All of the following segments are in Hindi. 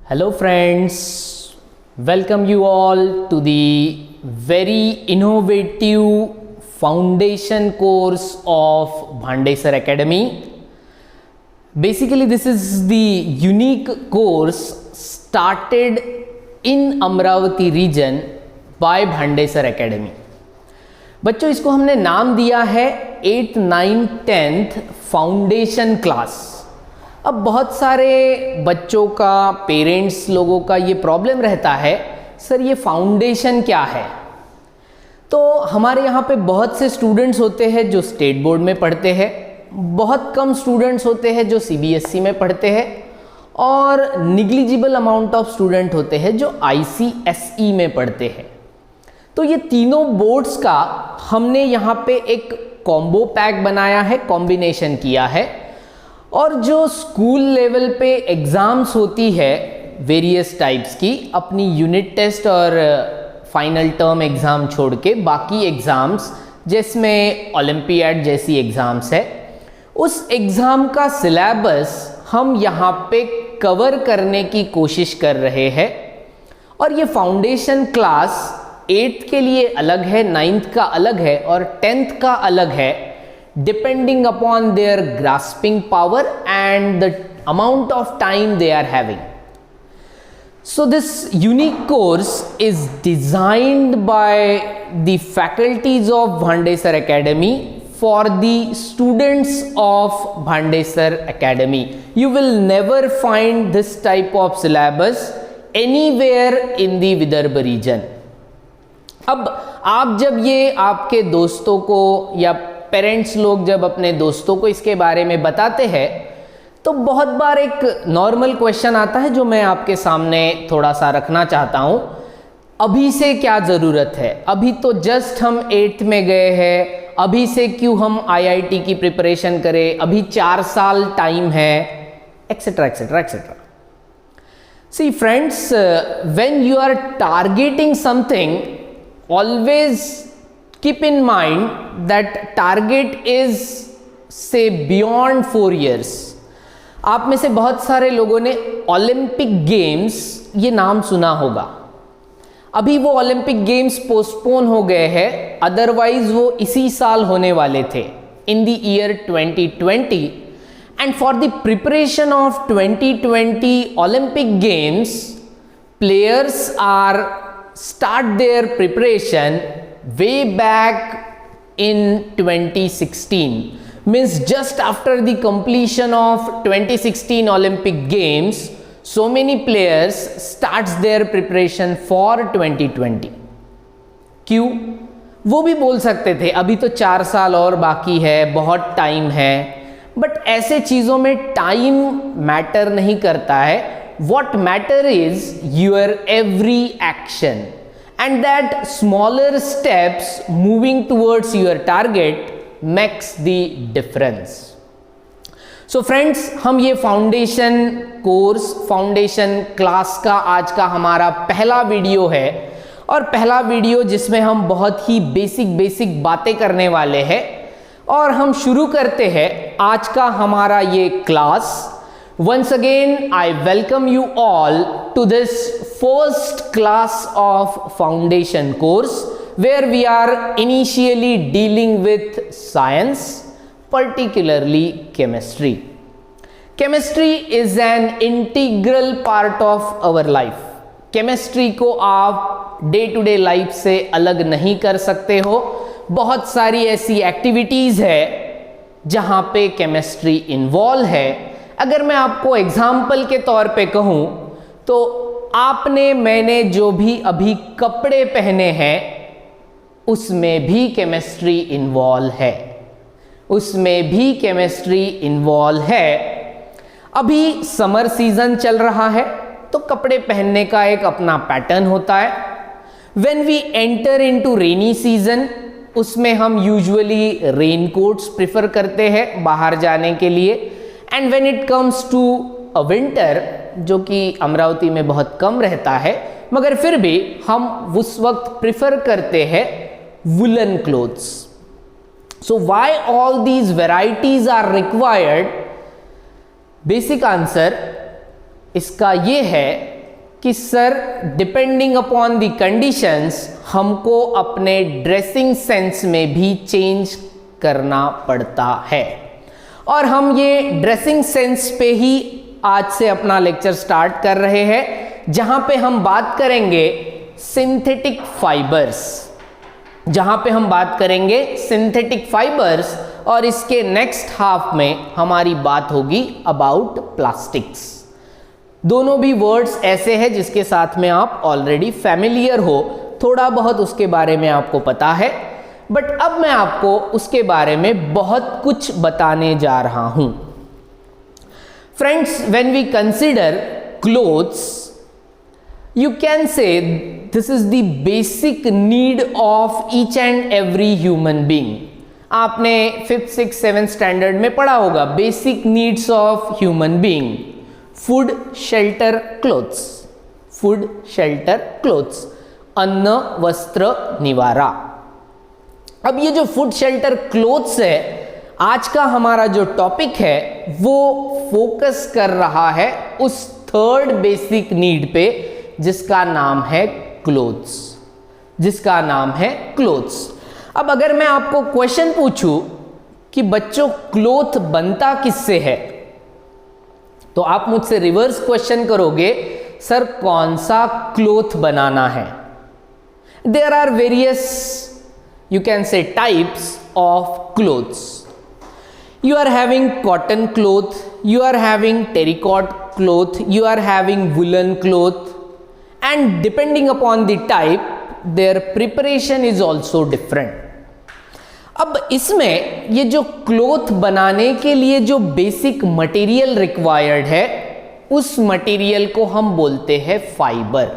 Hello friends, welcome you all to the very innovative foundation course of Bhande Sir Academy. Basically this is the unique course started in Amravati region by Bhande Sir Academy. बच्चों इसको हमने नाम दिया है 8th 9th 10th foundation class. अब बहुत सारे बच्चों का, पेरेंट्स लोगों का ये प्रॉब्लम रहता है, सर ये फाउंडेशन क्या है। तो हमारे यहाँ पे बहुत से स्टूडेंट्स होते हैं जो स्टेट बोर्ड में पढ़ते हैं, बहुत कम स्टूडेंट्स होते हैं जो सीबीएसई में पढ़ते हैं और निग्लिजिबल अमाउंट ऑफ स्टूडेंट होते हैं जो आईसीएसई में पढ़ते हैं। तो ये तीनों बोर्ड्स का हमने यहाँ पे एक कॉम्बो पैक बनाया है, कॉम्बिनेशन किया है। और जो स्कूल लेवल पे एग्ज़ाम्स होती है वेरियस टाइप्स की, अपनी यूनिट टेस्ट और फाइनल टर्म एग्ज़ाम छोड़ के बाकी एग्ज़ाम्स जिसमें ओलंपियाड जैसी एग्ज़ाम्स है, उस एग्ज़ाम का सिलेबस हम यहाँ पे कवर करने की कोशिश कर रहे हैं। और ये फाउंडेशन क्लास 8th के लिए अलग है, 9th का अलग है और 10th का अलग है, depending upon their grasping power and the amount of time they are having. So this unique course is designed by the faculties of Bhande Sir Academy for the students of Bhande Sir Academy. You will never find this type of syllabus anywhere in the Vidarbha region. अब आप जब ये आपके दोस्तों को या पेरेंट्स लोग जब अपने दोस्तों को इसके बारे में बताते हैं तो बहुत बार एक नॉर्मल क्वेश्चन आता है जो मैं आपके सामने थोड़ा सा रखना चाहता हूँ। अभी से क्या ज़रूरत है, अभी तो जस्ट हम 8th में गए हैं, अभी से क्यों हम आईआईटी की प्रिपरेशन करें, अभी 4 साल टाइम है, etcetera etcetera etcetera. See friends, when you are targeting something, always keep in mind that target is say beyond 4 years. आप में से बहुत सारे लोगों ने ओलंपिक गेम्स ये नाम सुना होगा। अभी वो ओलंपिक गेम्स पोस्टपोन हो गए हैं, अदरवाइज वो इसी साल होने वाले थे in the year 2020। And for the preparation of 2020 Olympic games, players are start their preparation way back in 2016, means just after the completion of 2016 Olympic Games, so many players starts their preparation for 2020. क्यों? वो भी बोल सकते थे अभी तो 4 साल और बाकी है, बहुत टाइम है, बट ऐसे चीज़ों में टाइम मैटर नहीं करता है। What matter is your every action, and that smaller steps moving towards your target makes the difference. So friends, हम ये फाउंडेशन कोर्स, फाउंडेशन क्लास का आज का हमारा पहला वीडियो है और पहला वीडियो जिसमें हम बहुत ही बेसिक बातें करने वाले हैं। और हम शुरू करते हैं आज का हमारा ये class. Once again, I welcome you all to this first class of foundation course where we are initially dealing with science, particularly chemistry. Chemistry is an integral part of our life. Chemistry को आप डे टू डे लाइफ से अलग नहीं कर सकते हो। बहुत सारी ऐसी एक्टिविटीज़ है जहाँ पे केमिस्ट्री इन्वॉल्व है। अगर मैं आपको एग्जाम्पल के तौर पे कहूँ तो आपने मैंने जो भी अभी कपड़े पहने हैं उसमें भी केमिस्ट्री इन्वॉल्व है, उसमें भी केमिस्ट्री इन्वॉल्व है। अभी समर सीजन चल रहा है तो कपड़े पहनने का एक अपना पैटर्न होता है। When we enter into rainy season, उसमें हम यूजुअली रेनकोट्स प्रिफर करते हैं बाहर जाने के लिए। And when it comes to a winter, जो कि अमरावती में बहुत कम रहता है, मगर फिर भी हम उस वक्त प्रिफर करते हैं woollen clothes. So why all these varieties are required? Basic answer इसका ये है कि sir depending upon the conditions हमको अपने ड्रेसिंग सेंस में भी चेंज करना पड़ता है। और हम ये ड्रेसिंग सेंस पे ही आज से अपना लेक्चर स्टार्ट कर रहे हैं, जहां पे हम बात करेंगे सिंथेटिक फाइबर्स, और इसके नेक्स्ट हाफ में हमारी बात होगी अबाउट प्लास्टिक्स। दोनों भी वर्ड्स ऐसे हैं जिसके साथ में आप ऑलरेडी फैमिलियर हो, थोड़ा बहुत उसके बारे में आपको पता है, बट अब मैं आपको उसके बारे में बहुत कुछ बताने जा रहा हूं। Friends, when we consider clothes, you can say this is the basic need of each and every human being। आपने 5th, 6th, 7th स्टैंडर्ड में पढ़ा होगा basic needs of human being, food, shelter, clothes, food, shelter, clothes, अन्न, वस्त्र, निवारा। अब ये जो फूड, शेल्टर, क्लोथ्स है, आज का हमारा जो टॉपिक है वो फोकस कर रहा है उस थर्ड बेसिक नीड पे जिसका नाम है क्लोथ्स। अब अगर मैं आपको क्वेश्चन पूछूं कि बच्चों क्लोथ बनता किससे है, तो आप मुझसे रिवर्स क्वेश्चन करोगे, सर कौन सा क्लोथ बनाना है। There are various, you can say, types of clothes. You are having cotton cloth, you are having terracotta cloth, you are having woolen cloth, and depending upon the type their preparation is also different। अब इसमें ये जो क्लोथ बनाने के लिए जो बेसिक मटेरियल रिक्वायर्ड है, उस मटेरियल को हम बोलते हैं फाइबर।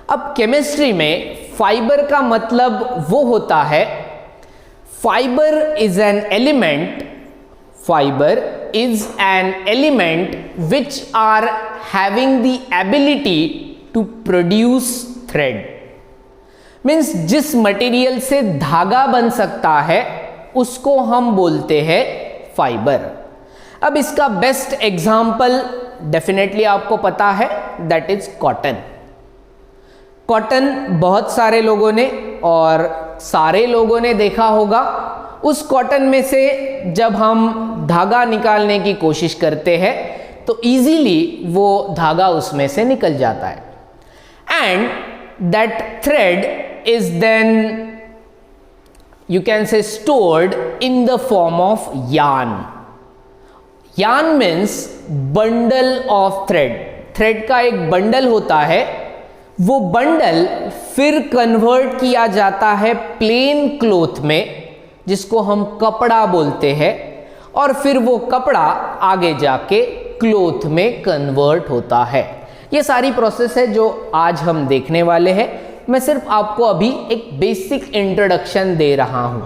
अब केमिस्ट्री में फाइबर का मतलब वो होता है, fibre is an element which are having the ability to produce thread. Means जिस मटेरियल से धागा बन सकता है उसको हम बोलते हैं फाइबर। अब इसका बेस्ट एग्जाम्पल डेफिनेटली आपको पता है, दैट इज कॉटन। कॉटन बहुत सारे लोगों ने और सारे लोगों ने देखा होगा। उस कॉटन में से जब हम धागा निकालने की कोशिश करते हैं तो इजीली वो धागा उसमें से निकल जाता है, and that thread is then you can say stored in the form of yarn means bundle of thread का एक बंडल होता है। वो बंडल फिर कन्वर्ट किया जाता है प्लेन क्लोथ में, जिसको हम कपड़ा बोलते हैं, और फिर वो कपड़ा आगे जाके क्लोथ में कन्वर्ट होता है। ये सारी प्रोसेस है जो आज हम देखने वाले हैं। मैं सिर्फ आपको अभी एक बेसिक इंट्रोडक्शन दे रहा हूं।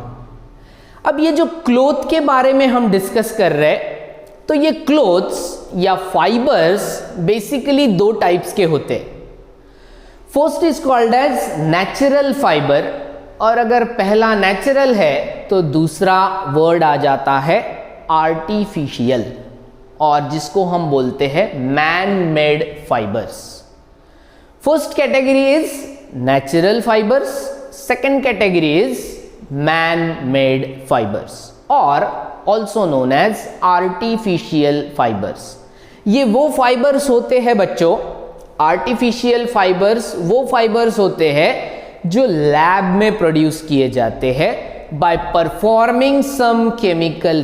अब ये जो क्लोथ के बारे में हम डिस्कस कर रहे हैं, तो ये क्लोथ्स या फाइबर्स बेसिकली दो टाइप्स के होते हैं। First is called as natural fibre, और अगर पहला नेचुरल है तो दूसरा वर्ड आ जाता है आर्टिफिशियल, और जिसको हम बोलते हैं man made fibres. First category is natural fibres, second category is man made fibres, और also known as artificial fibres. ये वो फाइबर्स होते हैं बच्चों, आर्टिफिशियल फाइबर्स वो फाइबर्स होते हैं जो लैब में प्रोड्यूस किए जाते हैं by performing some chemical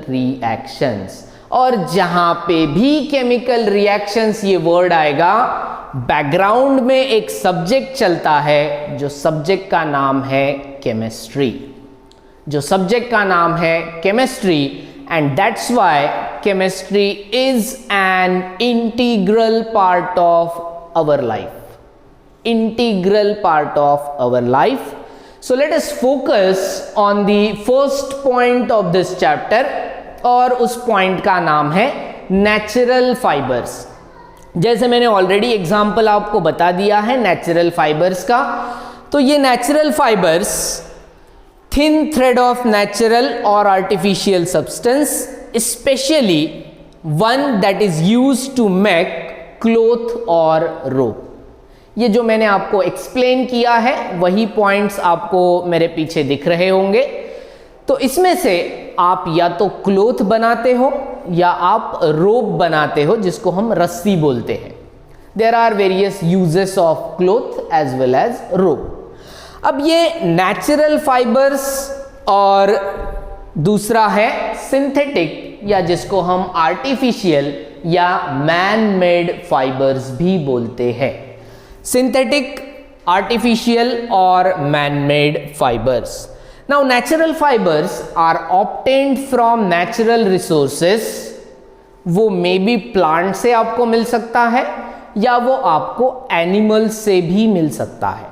reactions. और जहां पे भी केमिकल रिएक्शंस ये वर्ड आएगा, बैकग्राउंड में एक सब्जेक्ट चलता है, जो सब्जेक्ट का नाम है chemistry, and that's why chemistry is an integral part of our life. So let us focus on the first point of this chapter, और उस पॉइंट का नाम है नेचुरल फाइबर्स। जैसे मैंने ऑलरेडी एग्जाम्पल आपको बता दिया है नेचुरल फाइबर्स का, तो ये natural fibres thin thread of natural or artificial substance, especially one that is used to make cloth or rope. ये जो मैंने आपको एक्सप्लेन किया है वही पॉइंट्स आपको मेरे पीछे दिख रहे होंगे। तो इसमें से आप या तो क्लोथ बनाते हो या आप रोप बनाते हो, जिसको हम रस्सी बोलते हैं। There are various uses of cloth as well as rope. अब ये नेचुरल फाइबर्स और दूसरा है सिंथेटिक, या जिसको हम आर्टिफिशियल या मैन मेड फाइबर्स भी बोलते हैं। सिंथेटिक, आर्टिफिशियल और man made fibres. Now natural fibres are obtained from natural resources. वो मे बी प्लांट से आपको मिल सकता है या वो आपको एनिमल से भी मिल सकता है।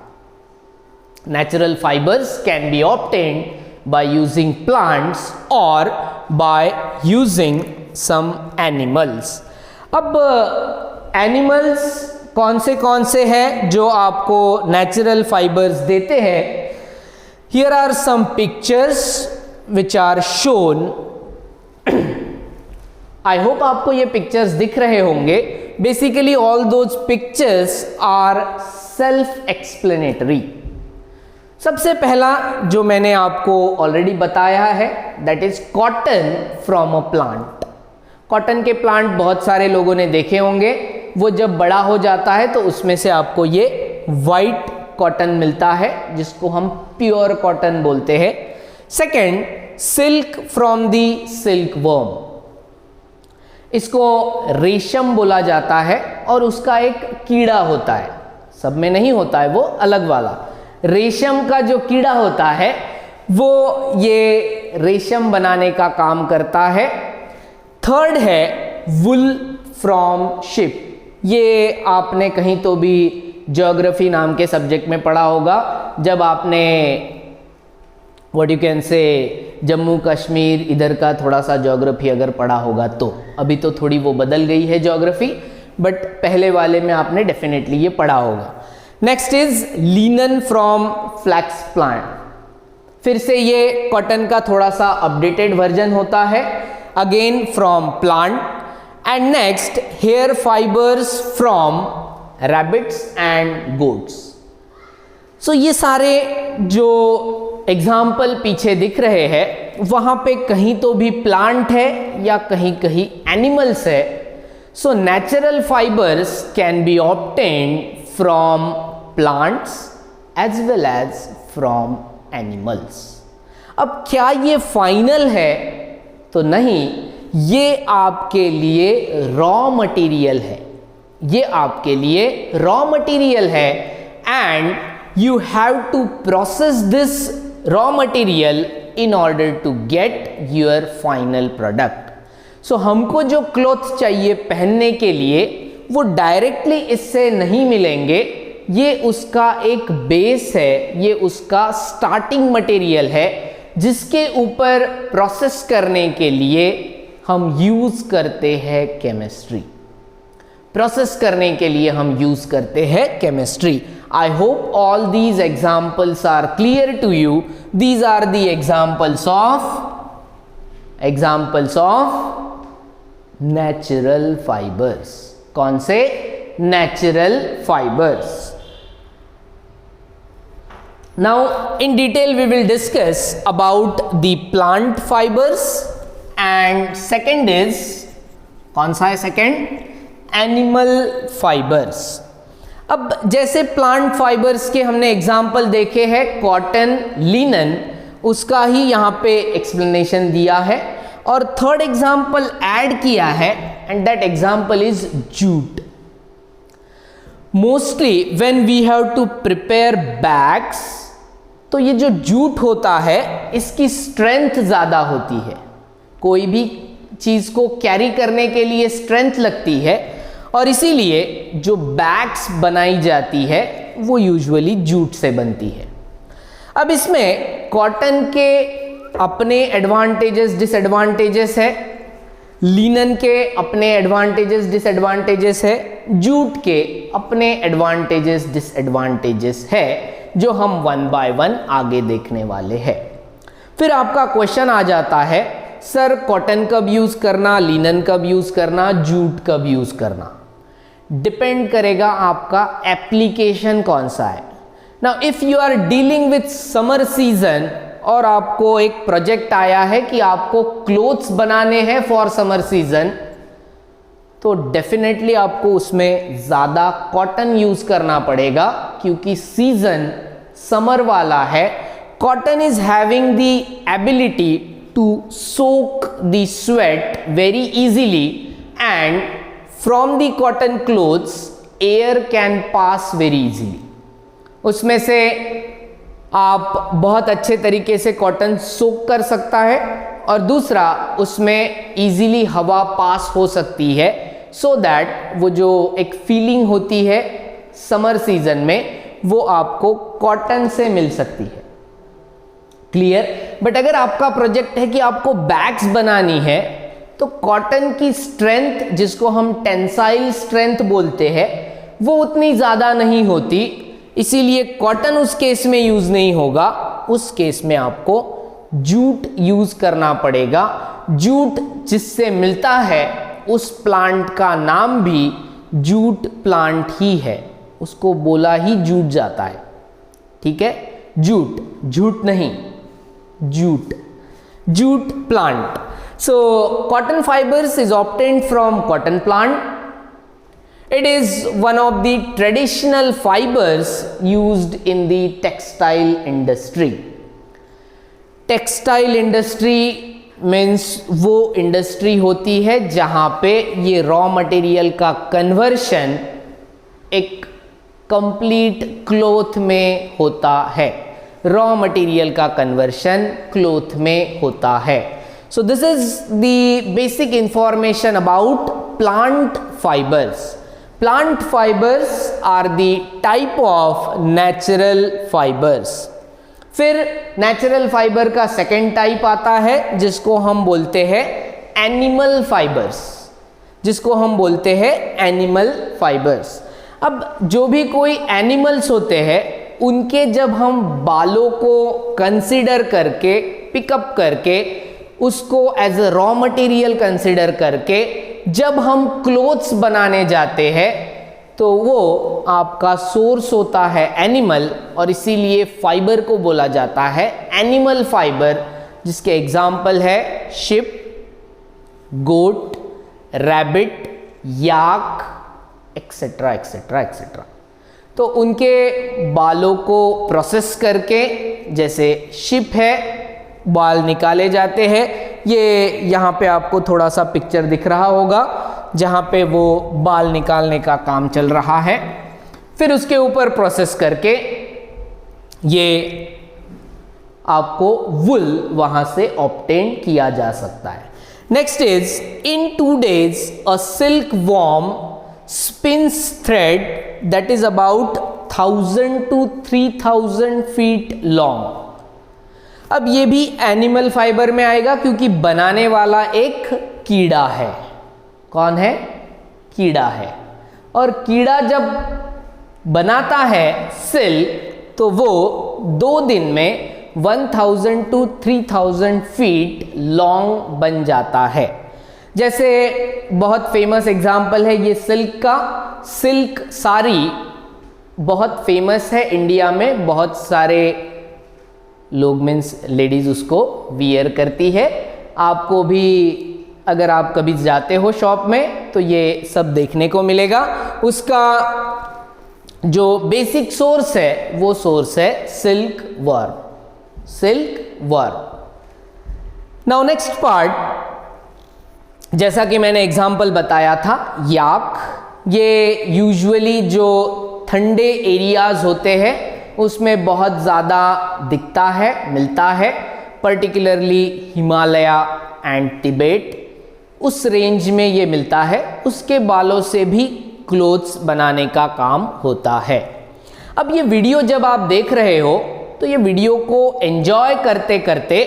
Natural fibers can be obtained by using plants or by using some animals. अब animals कौन से हैं जो आपको natural fibers देते हैं? Here are some pictures which are shown. I hope आपको ये pictures दिख रहे होंगे. Basically all those pictures are self-explanatory. सबसे पहला जो मैंने आपको ऑलरेडी बताया है that is cotton from a plant. Cotton के प्लांट बहुत सारे लोगों ने देखे होंगे। वो जब बड़ा हो जाता है तो उसमें से आपको ये वाइट कॉटन मिलता है, जिसको हम प्योर कॉटन बोलते हैं। Second, silk from the silk worm. इसको रेशम बोला जाता है और उसका एक कीड़ा होता है, सब में नहीं होता है, वो अलग वाला। रेशम का जो कीड़ा होता है वो ये रेशम बनाने का काम करता है। थर्ड है वुल फ्रॉम शिप। ये आपने कहीं तो भी ज्योग्राफी नाम के सब्जेक्ट में पढ़ा होगा, जब आपने व्हाट यू कैन से जम्मू कश्मीर इधर का थोड़ा सा ज्योग्राफी अगर पढ़ा होगा तो। अभी तो थोड़ी वो बदल गई है ज्योग्राफी, बट पहले वाले में आपने डेफिनेटली ये पढ़ा होगा। Next is linen from flax plant. फिर से ये कॉटन का थोड़ा सा अपडेटेड वर्जन होता है, again from plant. And next hair fibres from rabbits and goats. So ये सारे जो एग्जाम्पल पीछे दिख रहे हैं वहां पे कहीं तो भी प्लांट है या कहीं कहीं एनिमल्स है। So natural fibres can be obtained from plants as well as from animals. अब क्या ये फाइनल है? तो नहीं, ये आपके लिए रॉ मटेरियल है। ये आपके लिए रॉ मटेरियल है and you have to process this raw material in order to get your final product. So हमको जो क्लॉथ चाहिए पहनने के लिए वो डायरेक्टली इससे नहीं मिलेंगे। ये उसका एक बेस है, ये उसका स्टार्टिंग मटेरियल है, जिसके ऊपर प्रोसेस करने के लिए हम यूज करते हैं केमिस्ट्री। प्रोसेस करने के लिए हम यूज करते हैं chemistry. I hope all these examples are clear to you. These are the examples of natural fibres. कौन से? Natural fibres. Now in detail we will discuss about the plant fibres and second is, कौन सा है सेकेंड? Animal fibres. अब जैसे प्लांट फाइबर्स के हमने एग्जाम्पल देखे हैं, कॉटन, लिनन, उसका ही यहाँ पे एक्सप्लेनेशन दिया है। और थर्ड एग्जाम्पल ऐड किया है and that example is jute. Mostly when we have to prepare bags, तो ये जो जूट होता है इसकी स्ट्रेंथ ज़्यादा होती है। कोई भी चीज़ को कैरी करने के लिए स्ट्रेंथ लगती है और इसीलिए जो बैग्स बनाई जाती है वो यूजुअली जूट से बनती है। अब इसमें कॉटन के अपने एडवांटेजेस डिसएडवांटेजेस है, लिनन के अपने एडवांटेजेस डिसएडवांटेजेस है, जूट के अपने एडवांटेजेस डिसएडवांटेजेस है, जो हम वन बाय वन आगे देखने वाले हैं। फिर आपका क्वेश्चन आ जाता है, सर कॉटन कब यूज करना, लिनन कब यूज करना, जूट कब यूज करना। डिपेंड करेगा आपका एप्लीकेशन कौन सा है। Now if you are dealing with summer season और आपको एक प्रोजेक्ट आया है कि आपको क्लोथ्स बनाने हैं फॉर समर सीजन, तो डेफिनेटली आपको उसमें ज़्यादा कॉटन यूज करना पड़ेगा, क्योंकि सीजन समर वाला है। Cotton is having the ability to soak the sweat very easily and from the cotton clothes air can pass very easily. उसमें से आप बहुत अच्छे तरीके से कॉटन सोक कर सकता है, और दूसरा उसमें इजीली हवा पास हो सकती है, सो दैट वो जो एक फीलिंग होती है समर सीजन में वो आपको कॉटन से मिल सकती है। क्लियर? बट अगर आपका प्रोजेक्ट है कि आपको बैग्स बनानी है, तो कॉटन की स्ट्रेंथ, जिसको हम टेंसाइल स्ट्रेंथ बोलते हैं, वो उतनी ज़्यादा नहीं होती, इसीलिए कॉटन उस केस में यूज नहीं होगा। उस केस में आपको जूट यूज करना पड़ेगा। जूट जिससे मिलता है उस प्लांट का नाम भी जूट प्लांट ही है, उसको बोला ही जूट जाता है। ठीक है, जूट, झूठ नहीं, jute, jute plant. So cotton fibres is obtained from cotton plant. It is one of the traditional fibers used in the textile industry. Textile industry means वो इंडस्ट्री होती है जहाँ पे ये रॉ मटेरियल का कन्वर्शन एक कंप्लीट क्लॉथ में होता है। रॉ मटेरियल का कन्वर्शन क्लॉथ में होता है। So this is the basic information about plant fibers. Plant fibers are the type of natural fibers. फिर नेचुरल फाइबर का सेकेंड टाइप आता है जिसको हम बोलते हैं एनिमल फाइबर्स, जिसको हम बोलते हैं एनिमल फाइबर्स। अब जो भी कोई एनिमल्स होते हैं उनके जब हम बालों को कंसीडर करके, पिकअप करके, उसको as a raw material consider करके जब हम क्लोथ्स बनाने जाते हैं तो वो आपका सोर्स होता है एनिमल, और इसीलिए फाइबर को बोला जाता है एनिमल फाइबर, जिसके एग्जाम्पल है शिप, गोट, रैबिट, याक, एक्सेट्रा एक्सेट्रा एक्सेट्रा। तो उनके बालों को प्रोसेस करके, जैसे शिप है, बाल निकाले जाते हैं। ये यहाँ पे आपको थोड़ा सा पिक्चर दिख रहा होगा जहाँ पे वो बाल निकालने का काम चल रहा है। फिर उसके ऊपर प्रोसेस करके ये आपको वुल वहाँ से ऑब्टेन किया जा सकता है। Next is in 2 days a silk worm spins thread that is about 1000 to 3000 feet long. अब ये भी एनिमल फाइबर में आएगा क्योंकि बनाने वाला एक कीड़ा है। कौन है? कीड़ा है। और कीड़ा जब बनाता है सिल्क तो वो 2 दिन में 1000 to 3000 feet लॉन्ग बन जाता है। जैसे बहुत फेमस एग्जाम्पल है ये सिल्क का, सिल्क साड़ी बहुत फेमस है इंडिया में, बहुत सारे लोग मीन्स लेडीज उसको वियर करती है। आपको भी अगर आप कभी जाते हो शॉप में तो ये सब देखने को मिलेगा। उसका जो बेसिक सोर्स है वो सोर्स है silk worm, silk worm. Now next part, जैसा कि मैंने एग्जाम्पल बताया था याक, ये यूजुअली जो ठंडे एरियाज होते हैं उसमें बहुत ज़्यादा दिखता है, मिलता है, पर्टिकुलरली हिमालय एंड तिब्बत, उस रेंज में ये मिलता है। उसके बालों से भी क्लोथ्स बनाने का काम होता है। अब ये वीडियो जब आप देख रहे हो तो ये वीडियो को एंजॉय करते करते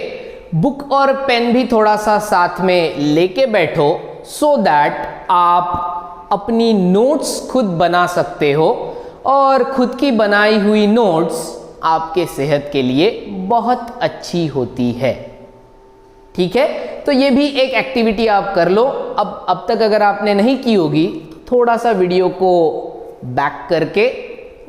बुक और पेन भी थोड़ा सा साथ में लेके बैठो, सो दैट आप अपनी नोट्स खुद बना सकते हो और खुद की बनाई हुई नोट्स आपके सेहत के लिए बहुत अच्छी होती है। ठीक है, तो ये भी एक एक्टिविटी आप कर लो। अब तक अगर आपने नहीं की होगी, थोड़ा सा वीडियो को बैक करके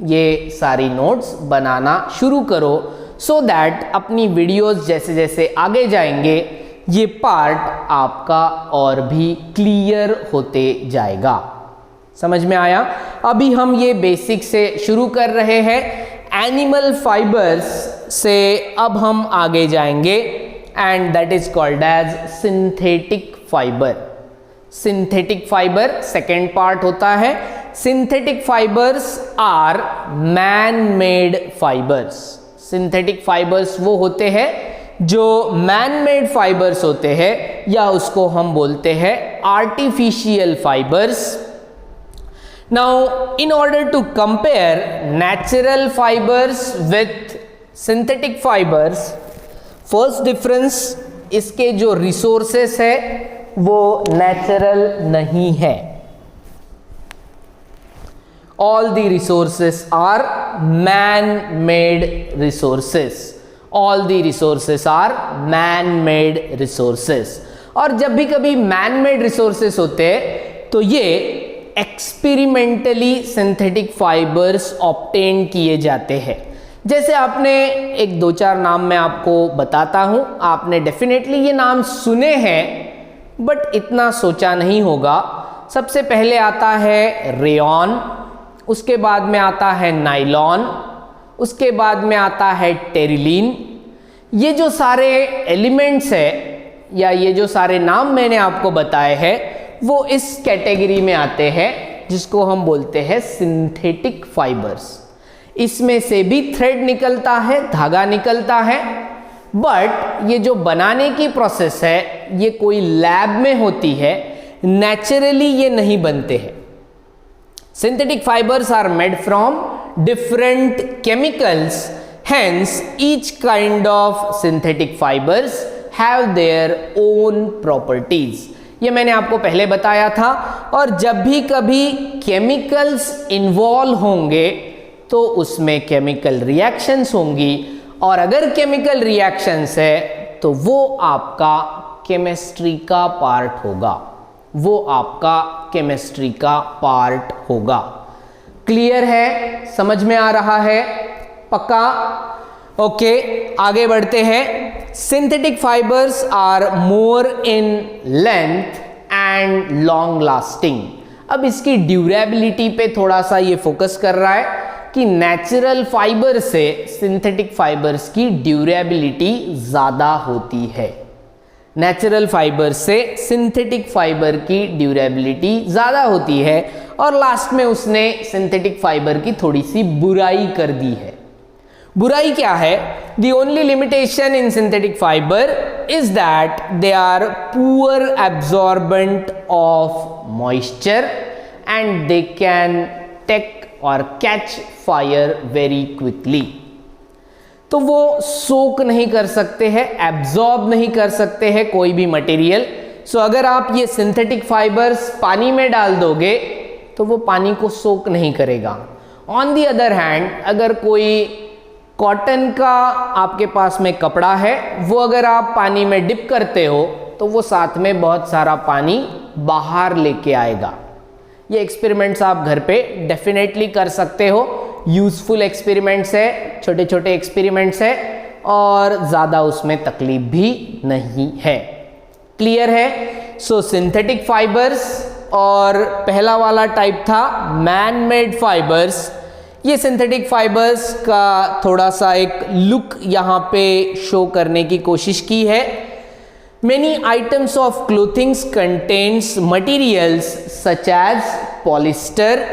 ये सारी नोट्स बनाना शुरू करो, सो दैट अपनी वीडियोस जैसे जैसे आगे जाएंगे ये पार्ट आपका और भी क्लियर होते जाएगा। समझ में आया? अभी हम ये बेसिक से शुरू कर रहे हैं, एनिमल फाइबर्स से अब हम आगे जाएंगे and that is called as synthetic fibre. Synthetic fibre second part होता है। Synthetic fibres are man made fibres. Synthetic fibres वो होते हैं जो मैन मेड फाइबर्स होते हैं, या उसको हम बोलते हैं artificial fibres. Now, in order to compare natural fibers with synthetic fibers, first difference, इसके जो resources है वो natural नहीं है। All the resources are man-made resources. All the resources are man-made resources. और जब भी कभी man-made resources होते हैं तो ये एक्सपेरिमेंटली सिंथेटिक फाइबर्स ऑब्टेन किए जाते हैं। जैसे आपने एक दो चार नाम मैं आपको बताता हूं, आपने डेफिनेटली ये नाम सुने हैं बट इतना सोचा नहीं होगा। सबसे पहले आता है रेयॉन, उसके बाद में आता है नाइलॉन, उसके बाद में आता है टेरिलीन। ये जो सारे एलिमेंट्स है या ये जो सारे नाम मैंने आपको बताए हैं वो इस कैटेगरी में आते हैं जिसको हम बोलते हैं सिंथेटिक फाइबर्स। इसमें से भी थ्रेड निकलता है, धागा निकलता है, बट ये जो बनाने की प्रोसेस है ये कोई लैब में होती है, नेचुरली ये नहीं बनते हैं। Synthetic fibres are made from different chemicals, hence each kind of synthetic fibres have their own properties. ये मैंने आपको पहले बताया था। और जब भी कभी केमिकल्स इन्वॉल्व होंगे तो उसमें केमिकल रिएक्शंस होंगी, और अगर केमिकल रिएक्शंस है तो वो आपका केमिस्ट्री का पार्ट होगा, वो आपका केमिस्ट्री का पार्ट होगा। क्लियर है? समझ में आ रहा है? पक्का? ओके, आगे बढ़ते हैं। Synthetic fibres are more in length and long lasting. अब इसकी ड्यूरेबिलिटी पे थोड़ा सा ये फोकस कर रहा है कि नेचुरल फाइबर से सिंथेटिक फाइबर्स की ड्यूरेबिलिटी ज़्यादा होती है। नेचुरल फाइबर से सिंथेटिक फाइबर की ड्यूरेबिलिटी ज़्यादा होती है, और लास्ट में उसने सिंथेटिक फाइबर की थोड़ी सी बुराई कर दी है। बुराई क्या है? The only limitation in synthetic fiber is that they are poor absorbent of moisture and they can take or catch fire very quickly. तो वो सोक नहीं कर सकते हैं, एब्जॉर्ब नहीं कर सकते हैं कोई भी मटेरियल। सो अगर आप ये सिंथेटिक फाइबर्स पानी में डाल दोगे तो वो पानी को सोक नहीं करेगा। ऑन दी अदर हैंड, अगर कोई कॉटन का आपके पास में कपड़ा है, वो अगर आप पानी में डिप करते हो तो वो साथ में बहुत सारा पानी बाहर लेके आएगा। ये एक्सपेरिमेंट्स आप घर पे डेफिनेटली कर सकते हो। यूजफुल एक्सपेरिमेंट्स है, छोटे छोटे एक्सपेरिमेंट्स है, और ज़्यादा उसमें तकलीफ भी नहीं है। क्लियर है? सो सिंथेटिक फाइबर्स, और पहला वाला टाइप था मैन मेड फाइबर्स। ये सिंथेटिक फाइबर्स का थोड़ा सा एक लुक यहाँ पे शो करने की कोशिश की है। Many items of clothings contains materials such as polyester,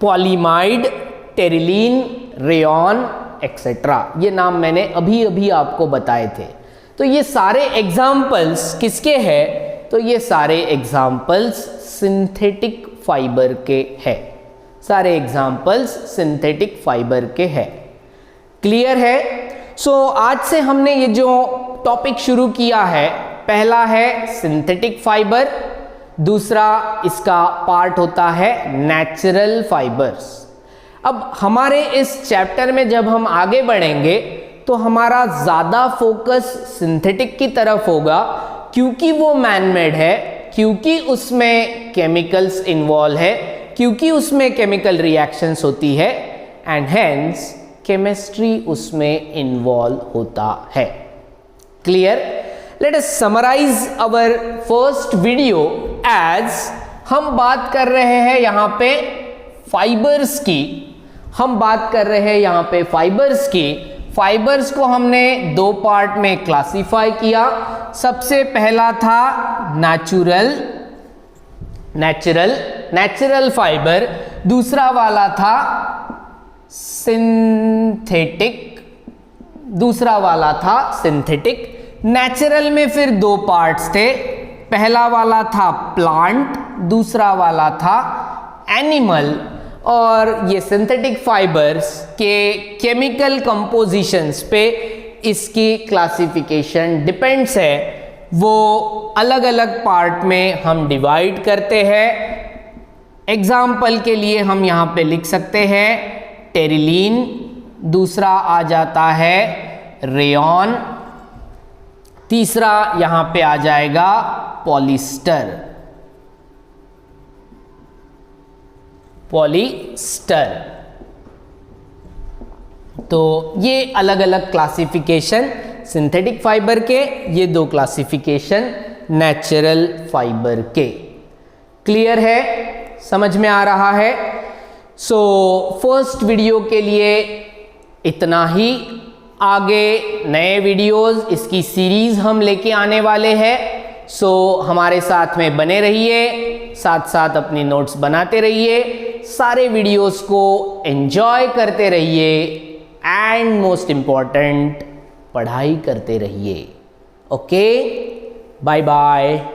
polyamide, terylene, rayon etcetera. ये नाम मैंने अभी अभी आपको बताए थे। तो ये सारे एग्जाम्पल्स किसके हैं? तो ये सारे एग्जाम्पल्स सिंथेटिक फाइबर के हैं। सारे एग्जाम्पल्स सिंथेटिक फाइबर के हैं। क्लियर है? सो आज से हमने ये जो टॉपिक शुरू किया है, पहला है सिंथेटिक फाइबर, दूसरा इसका पार्ट होता है नेचुरल फाइबर्स। अब हमारे इस चैप्टर में जब हम आगे बढ़ेंगे तो हमारा ज़्यादा फोकस सिंथेटिक की तरफ होगा, क्योंकि वो मैनमेड है, क्योंकि उसमें केमिकल्स इन्वॉल्व है, क्योंकि उसमें केमिकल रिएक्शंस होती है एंड हेंस केमिस्ट्री उसमें इन्वॉल्व होता है। Clear? Let us summarise our first video as हम बात कर रहे हैं यहाँ पे फाइबर्स की, हम बात कर रहे हैं यहाँ पे फाइबर्स की। फाइबर्स को हमने दो पार्ट में क्लासिफाई किया। सबसे पहला था नेचुरल फाइबर, दूसरा वाला था सिंथेटिक। नेचुरल में फिर दो पार्ट्स थे, पहला वाला था प्लांट, दूसरा वाला था एनिमल। और ये सिंथेटिक फाइबर्स के केमिकल कंपोजिशंस पे इसकी क्लासिफिकेशन डिपेंड्स है, वो अलग अलग पार्ट में हम डिवाइड करते हैं। एग्जाम्पल के लिए हम यहाँ पे लिख सकते हैं टेरिलीन, दूसरा आ जाता है रेयॉन, तीसरा यहाँ पे आ जाएगा पॉलिस्टर। तो ये अलग अलग क्लासिफिकेशन सिंथेटिक फाइबर के, ये दो क्लासिफिकेशन नेचुरल फाइबर के। क्लियर है? समझ में आ रहा है? सो फर्स्ट वीडियो के लिए इतना ही। आगे नए वीडियोस, इसकी सीरीज हम लेके आने वाले हैं। सो हमारे साथ में बने रहिए, साथ साथ अपनी नोट्स बनाते रहिए, सारे वीडियोस को एंजॉय करते रहिए एंड मोस्ट इम्पॉर्टेंट पढ़ाई करते रहिए। Okay, bye bye.